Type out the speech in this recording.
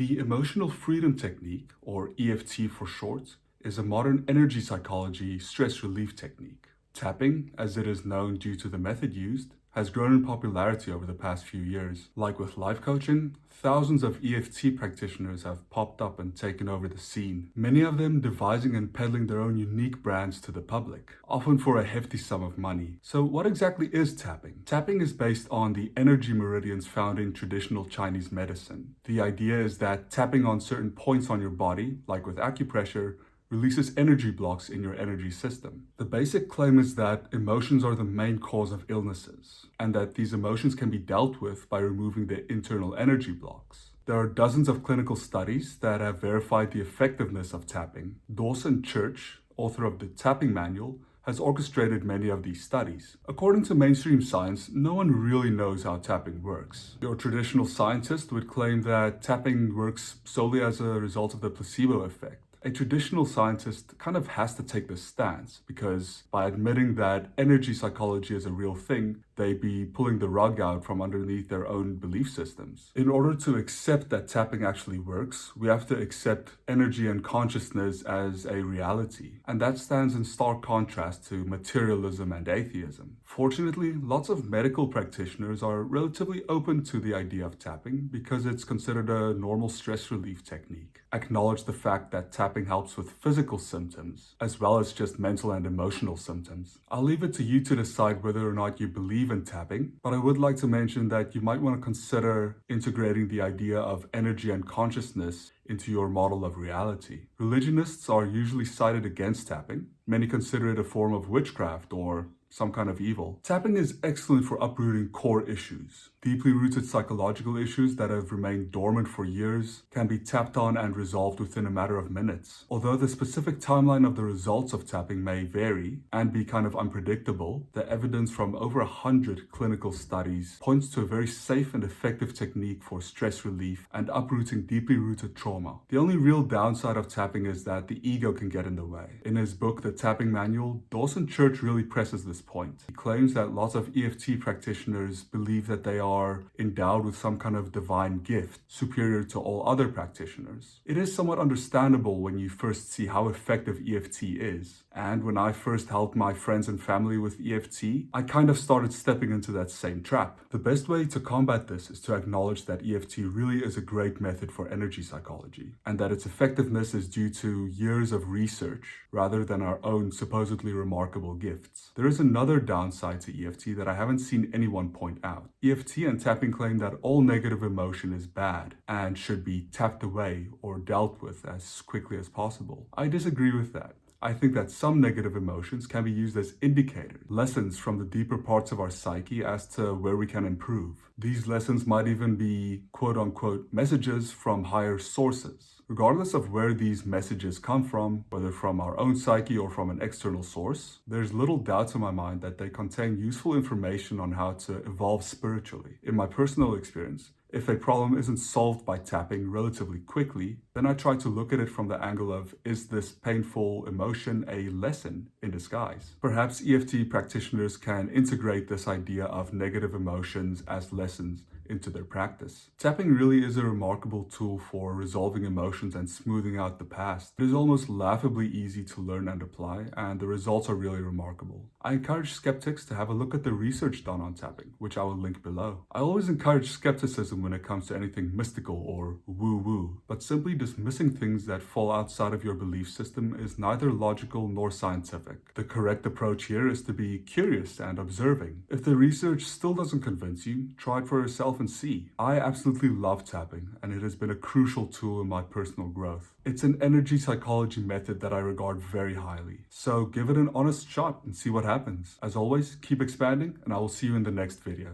The emotional freedom technique, or EFT for short, is a modern energy psychology stress relief technique. Tapping, as it is known due to the method used, has grown in popularity over the past few years. Like with life coaching, thousands of EFT practitioners have popped up and taken over the scene, many of them devising and peddling their own unique brands to the public, often for a hefty sum of money. So what exactly is tapping? Tapping is based on the energy meridians found in traditional Chinese medicine. The idea is that tapping on certain points on your body, like with acupressure, releases energy blocks in your energy system. The basic claim is that emotions are the main cause of illnesses, and that these emotions can be dealt with by removing the internal energy blocks. There are dozens of clinical studies that have verified the effectiveness of tapping. Dawson Church, author of the Tapping Manual, has orchestrated many of these studies. According to mainstream science, no one really knows how tapping works. Your traditional scientist would claim that tapping works solely as a result of the placebo effect. A traditional scientist kind of has to take this stance because by admitting that energy psychology is a real thing, they'd be pulling the rug out from underneath their own belief systems. In order to accept that tapping actually works, we have to accept energy and consciousness as a reality. And that stands in stark contrast to materialism and atheism. Fortunately, lots of medical practitioners are relatively open to the idea of tapping because it's considered a normal stress relief technique. Acknowledge the fact that tapping helps with physical symptoms, as well as just mental and emotional symptoms. I'll leave it to you to decide whether or not you believe in tapping, but I would like to mention that you might want to consider integrating the idea of energy and consciousness into your model of reality. Religionists are usually cited against tapping. Many consider it a form of witchcraft or some kind of evil. Tapping is excellent for uprooting core issues. Deeply rooted psychological issues that have remained dormant for years can be tapped on and resolved within a matter of minutes. Although the specific timeline of the results of tapping may vary and be kind of unpredictable, the evidence from over 100 clinical studies points to a very safe and effective technique for stress relief and uprooting deeply rooted trauma. The only real downside of tapping is that the ego can get in the way. In his book, The Tapping Manual, Dawson Church really presses this point. He claims that lots of EFT practitioners believe that they are endowed with some kind of divine gift superior to all other practitioners. It is somewhat understandable when you first see how effective EFT is. And when I first helped my friends and family with EFT, I kind of started stepping into that same trap. The best way to combat this is to acknowledge that EFT really is a great method for energy psychology, and that its effectiveness is due to years of research rather than our own supposedly remarkable gifts. There is another downside to EFT that I haven't seen anyone point out. EFT and tapping claim that all negative emotion is bad and should be tapped away or dealt with as quickly as possible. I disagree with that. I think that some negative emotions can be used as indicators, lessons from the deeper parts of our psyche as to where we can improve. These lessons might even be quote-unquote messages from higher sources. Regardless of where these messages come from, whether from our own psyche or from an external source, there's little doubt to my mind that they contain useful information on how to evolve spiritually. In my personal experience, if a problem isn't solved by tapping relatively quickly, then I try to look at it from the angle of, is this painful emotion a lesson in disguise? Perhaps EFT practitioners can integrate this idea of negative emotions as lessons into their practice. Tapping really is a remarkable tool for resolving emotions and smoothing out the past. It is almost laughably easy to learn and apply, and the results are really remarkable. I encourage skeptics to have a look at the research done on tapping, which I will link below. I always encourage skepticism when it comes to anything mystical or woo-woo, but simply dismissing things that fall outside of your belief system is neither logical nor scientific. The correct approach here is to be curious and observing. If the research still doesn't convince you, try it for yourself and see. I absolutely love tapping, and it has been a crucial tool in my personal growth. It's an energy psychology method that I regard very highly. So give it an honest shot and see what happens. As always, keep expanding, and I will see you in the next video.